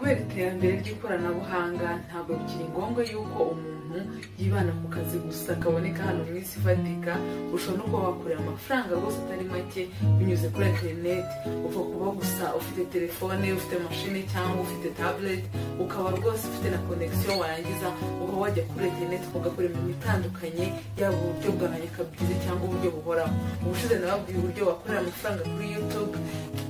kubera iterambere ry'ikoranabuhanga ntabwo bikiri ngombwa yuko umuntu yibana ku kazi gusa kaboneka hano mu isi ifatika. Ushobora no kuba wakorera amafaranga rwose atari make binyuze kuri internet. Upfa kuba gusa ufite telefone, ufite mashine cyangwa ufite tablet, ukaba rwose ufite na connection, warangiza ukaba wajya kuri internet ugakora imirimo itandukanye, yaba uburyo bwa nyakabyizi cyangwa uburyo buhoraho. Ubushize nababwiye uburyo wakorera amafaranga kuri YouTube,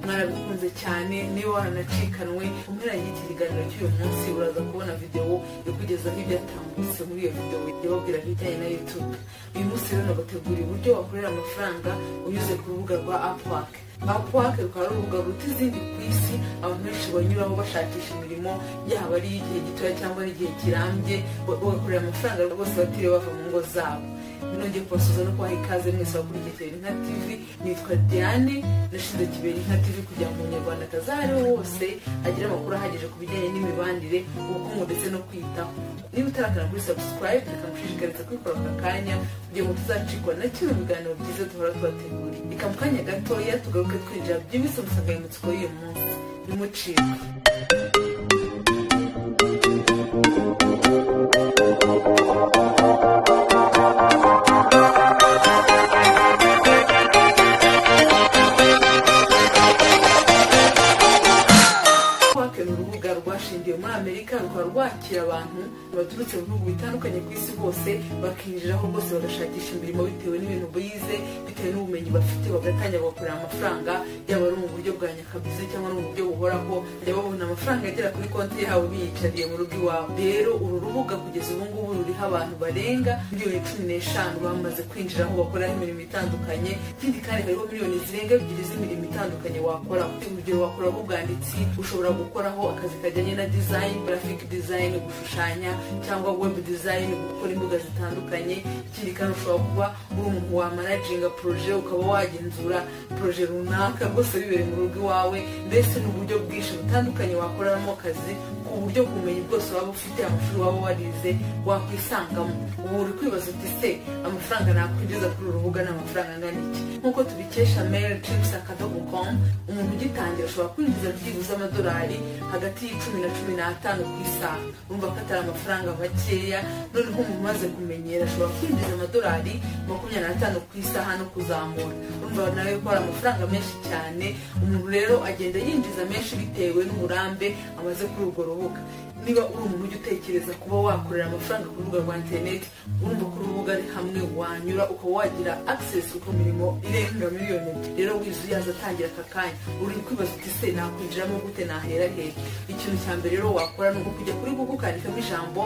mwarabikunze cyane. Niba waranacikanwe umpera y'iki kiganiro cy'uyu munsi uraza kubona video ikugezaho ibyatambutse muri iyo video yababwira ibijyanye na YouTube. Uyu munsi rero nabateguriye uburyo wakorera amafaranga unyuze ku rubuga rwa Upwork. Upwork rukaba ari urubuga ruta izindi ku isi abantu benshi banyuraho bashakisha imirimo, yaba ari igihe gitoya cyangwa ari igihe kirambye, bagakorera amafaranga rwose batiriwe bava mu ngo zabo. Nongeye kubasuhuza no kubaha ikaze mwese bakurikiye Kiberinka TV. Nitwa Diane, nashinze Kiberinka TV kugira ngo umunyarwandakazi aho ari we wose agire amakuru ahagije ku bijyanye n'imibanire, ubukungu ndetse no kwitaho. Niba utarakana kuri subscribe, reka mushishikarize kwikora aka kanya kugira ngo tuzacikwa na kimwe mu biganiro byiza duhora tubateguriye. Reka mu kanya gatoya tugaruke twinjira byimbitse mu nsanganyamatsiko y'uyu munsi. Nimucike. Rwashingiye muri Amerika, rukaba rwakira abantu baturutse mu bihugu bitandukanye ku isi hose, bakinjiraho rwose bagashakisha imirimo bitewe n'ibintu bize, bitewe n'ubumenyi bafite, bagatangira bagakorera amafaranga, yaba ari mu buryo bwa nyakabyizi cyangwa no mu buryo buhoraho, bajya babona amafaranga agera kuri konti yabo biyicariye mu rugo iwabo. Rero uru rubuga kugeza ubu ngubu ruriho abantu barenga miliyoni 15 bamaze kwinjiraho bakorera imirimo itandukanye. Ikindi kandi hariho miliyoni zirenga 2 z'imirimo itandukanye wakora. Urugero wakora ubwanditsi, ushobora gukoraho akazi kajyanye na design, graphic design, gushushanya cyangwa web design, gukora imbuga zitandukanye. Ikindi kandi ushobora kuba uri umuntu wa managinga project, ukaba wagenzura project runaka rwose bibereye mu rugo iwawe. Mbese n'uburyo bwinshi butandukanye wakoramo akazi ku buryo kumenye bwose waba ufite, amashuri waba warize wakwisangamo. Ubu uri kwibaza uti se amafaranga nakwinjiza kuri uru rubuga n'amafaranga angana iki? Nk'uko tubikesha mailchimps.com, umuntu ugitangira ashobora kwinjiza byibuze amadolari hagati y'10 na 15 ku isaha. Urumva ko atari amafaranga makeya. Noneho umuntu umaze kumenyera ashobora kwinjiza amadolari 25 ku isaha no kuzamura. Urumva nawe ko ari amafaranga menshi cyane. Umuntu rero agenda yinjiza menshi bitewe n'uburambe amaze kuri urwo rubuga. Niba uri umuntu ujya utekereza kuba wakorera amafaranga ku rubuga rwa internet, urumva ko urubuga ari hamwe wanyura ukaba wagira access ku mirimo irenga miliyoni. Rero wizuye azatangira aka kanya uri kwibaza uti se nakwinjiramo gute, nahera hehe? Ikintu cya mbere rero wakora ni ukujya kuri Google ukandikamo ijambo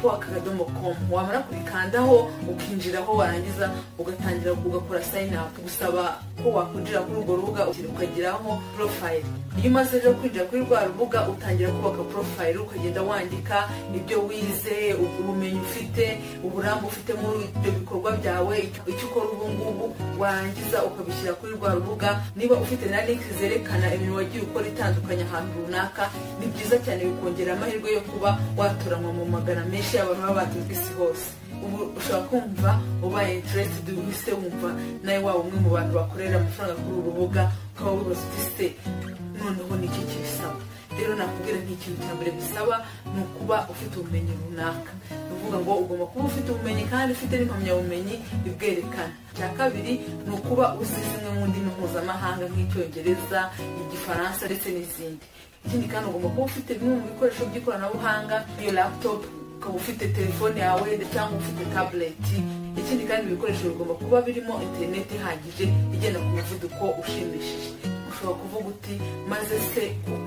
upwork.com, wamara kurikandaho ukinjiraho, warangiza ugatangira ugakora sign up. Gusaba ko wakwinjira kuri urwo rubuga ukagiraho profile. Iyo umaze rero kwinjira kuri rwa rubuga utangira kubaka profile, ukagenda wandika ibyo wize, ubumenyi ufite, uburambe ufite muri ibyo bikorwa byawe, icyo ukora ubu ngubu, warangiza ukabishyira kuri rwa rubuga. Niba ufite na link zerekana imirimo wagiye ukora itandukanye ahantu runaka, ni byiza cyane, bikongera amahirwe yo kuba watoranwa mu magana menshi y'abantu baba baturutse isi hose. Ubu ushobora kumva ubaye interested, wise wumva nawe waba umwe mu bantu bakorera amafaranga kuri uru rubuga, ukaba wibaza uti se noneho ni iki kibisaba? Rero nakubwira nk'ikintu cya mbere bisaba ni ukuba ufite ubumenyi runaka. Ni ukuvuga ngo ugomba kuba ufite ubumenyi kandi ufite n'impamyabumenyi bibwerekana. Icya kabiri ni ukuba uzi zimwe mu ndimi mpuzamahanga nk'icyongereza, igifaransa ndetse n'izindi. Ikindi kandi ugomba kuba ufite bimwe mu bikoresho by'ikoranabuhanga, iyo laptop, ukaba ufite telefone yawe cyangwa ufite tablet. Ikindi kandi ibikoresho bigomba kuba birimo internet ihagije igenda ku muvuduko ushimishije. Ushobora kuvuga uti maze se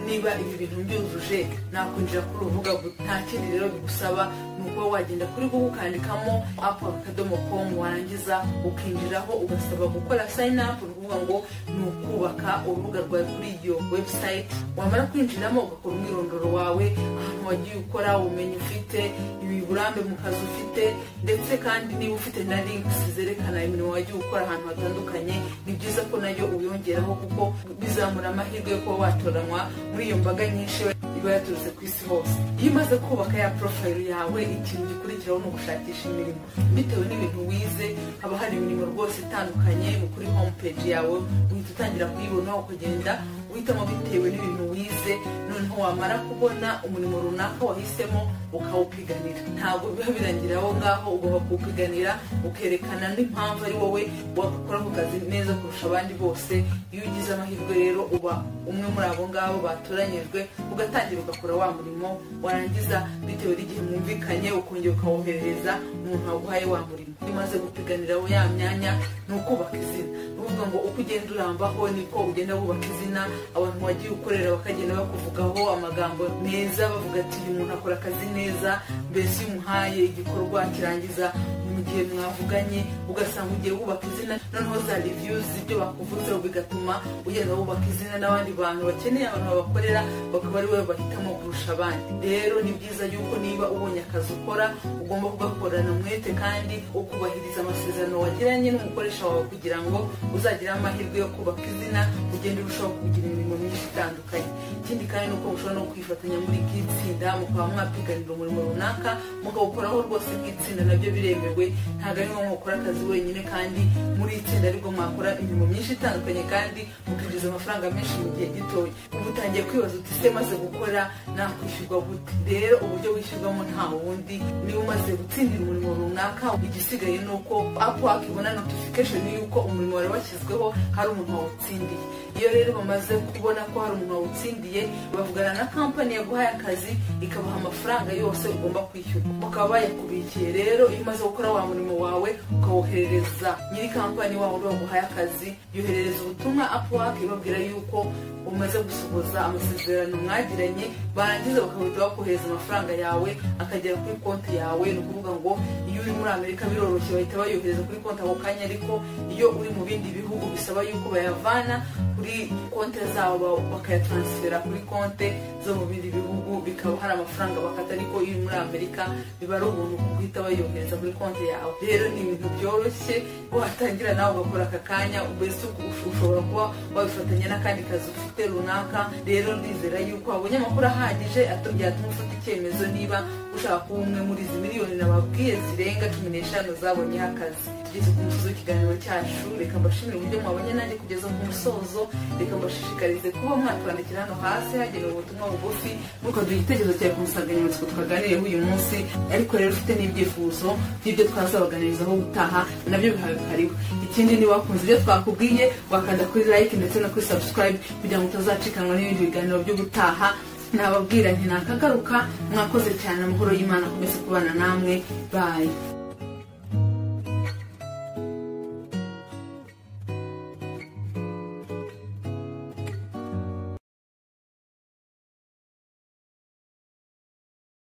niba ibi bintu byujuje nakwinjira kuri urubuga. Nta kindi rero bigusaba, ni ukuba wagenda kuri Google ukandikamo upwork.com, warangiza ukinjiraho ugasaba gukora sign up. Ni ukuvuga ngo ni ukubaka urubuga rwawe kuri iyo website. Wamara kwinjiramo ugakora umwirondoro wawe, ahantu wagiye ukora, ubumenyi ufite, ibiburambe mu kazi ufite, ndetse kandi niba ufite na links zerekana imirimo wagiye ukora ahantu hatandukanye, ni byiza ko nayo uyongeraho kuko bizamura amahirwe yo kuba watoranwa muri iyo mbaga nyinshi iba yaturutse ku isi hose. Iyo umaze kubaka ya profile yawe, ikintu gikurikiraho ni ugushakisha imirimo bitewe n'ibintu wize. Haba hari imirimo rwose itandukanye kuri home page yawe, uhita utangira kuyibona ukagenda guhitamo bitewe n'ibintu wize, noneho wamara kubona umurimo runaka wahisemo ukawupiganira. Ntabwo biba birangira aho ngaho, ugomba kuwupiganira ukerekana n'impamvu ari wowe wakora ako kazi neza kurusha abandi bose. Iyo ugize amahirwe rero uba umwe muri abo ngabo batoranyijwe, ugatangira ugakora wa murimo, warangiza bitewe n'igihe mwumvikanye ukongera ukawoherereza umuntu waguhaye wa murimo. Umaze gupiganira ya myanya ni ukubaka izina. Uvuga ngo uko ugenda urambaho niko ugenda wubaka izina, abantu wagiye ukorera bakagenda bakuvugaho amagambo meza, bavuga ati uyu muntu akora akazi neza. Mbese iyo umuhaye igikorwa kirangiza mu gihe mwavuganye, ugasanga ugiye wubaka izina, noneho za reviews ibyo bakuvuzeho bigatuma ugenda wubaka izina, n'abandi bantu bakeneye abantu babakorera bakaba ari wowe bahitamo kurusha abandi. Rero ni byiza yuko niba ubonye akazi ukora ugomba kugakorana umwete kandi ukubahiriza amasezerano wagiranye n'umukoresha wawe kugira ngo uzagire amahirwe yo kubaka izina, ugende urushaho kugira imirimo myinshi itandukanye. Ikindi kandi nuko ushobora no kwifatanya muri nk'itsinda, mukaba mwapiganira umurimo runaka mukawukoraho rwose nk'itsinda, nabyo biremewe. Ntabwo ari ngombwa gukora akazi wenyine, kandi muri itsinda ariko mwakora imirimo myinshi itandukanye kandi mukinjiza amafaranga menshi mu gihe gitoya. Ubu utangiye kwibaza uti se maze gukora nakwishyurwa gute? Rero uburyo wishyurwamo nta wundi, niba umaze gutsindira umurimo runaka, igisigaye ni uko Upwork ibona notification y'uko umurimo wari washyizweho hari umuntu wawutsindiye. Iyo rero bamaze kubona ko hari umuntu wawutsindiye, bavugana na kampani yaguhaye akazi ikabaha amafaranga yose ugomba kwishyura, bakaba bayakubikiye. Rero iyo umaze gukora wa murimo wawe ukawoherereza nyiri kampani wawe waguhaye akazi, yoherereza ubutumwa Upwork ibabwira yuko umaze gusohoza amasezerano mwagiranye, barangiza bakahita bakohereza amafaranga yawe akagera kuri konti yawe. Ni ukuvuga ngo iyo uri muri Amerika biroroshye, bahita bayohereza kuri konti ako kanya, ariko iyo uri mu bindi bihugu bisaba yuko bayavana kuri konti zabo bakayatransfera kuri konti zo mu bindi bihugu, bikaba hari amafaranga bakata. Ariko iyo muri Amerika biba ari ubuntu guhita bayohereza kuri konti yawe. Rero ni ibintu byoroshye, watangira nawe ugakora aka kanya, mbese ushobora kuba wabifatanya n'akandi kazi ufite runaka. Rero ndizera yuko wabonye amakuru ahagije yatuma ufata icyemezo niba ushaka kuba umwe muri izi miliyoni nababwiye zirenga 15 zabonyeho akazi. Tugeze ku musozo w'ikiganiro cyacu, reka mbashimire uburyo mwabonye nanjye kugeza ku musozo. Reka mbashishikarize kuba mwatwandikira hano hasi hagenewe ubutumwa bugufi, mukaduha igitekerezo cyawe ku nsanganyamatsiko twaganiriyeho uyu munsi. Ariko rero ufite n'ibyifuzo by'ibyo twazabaganirizaho ubutaha, nabyo bihariho. Ikindi niba wakunze ibyo twakubwiye, wakanda kuri like ndetse no kuri subscribe kugira ngo utazacikanwa n'ibindi biganiro by'ubutaha. Nababwira nti nakagaruka, mwakoze cyane. Amahoro y'Imana akomeze kubana namwe. Bye.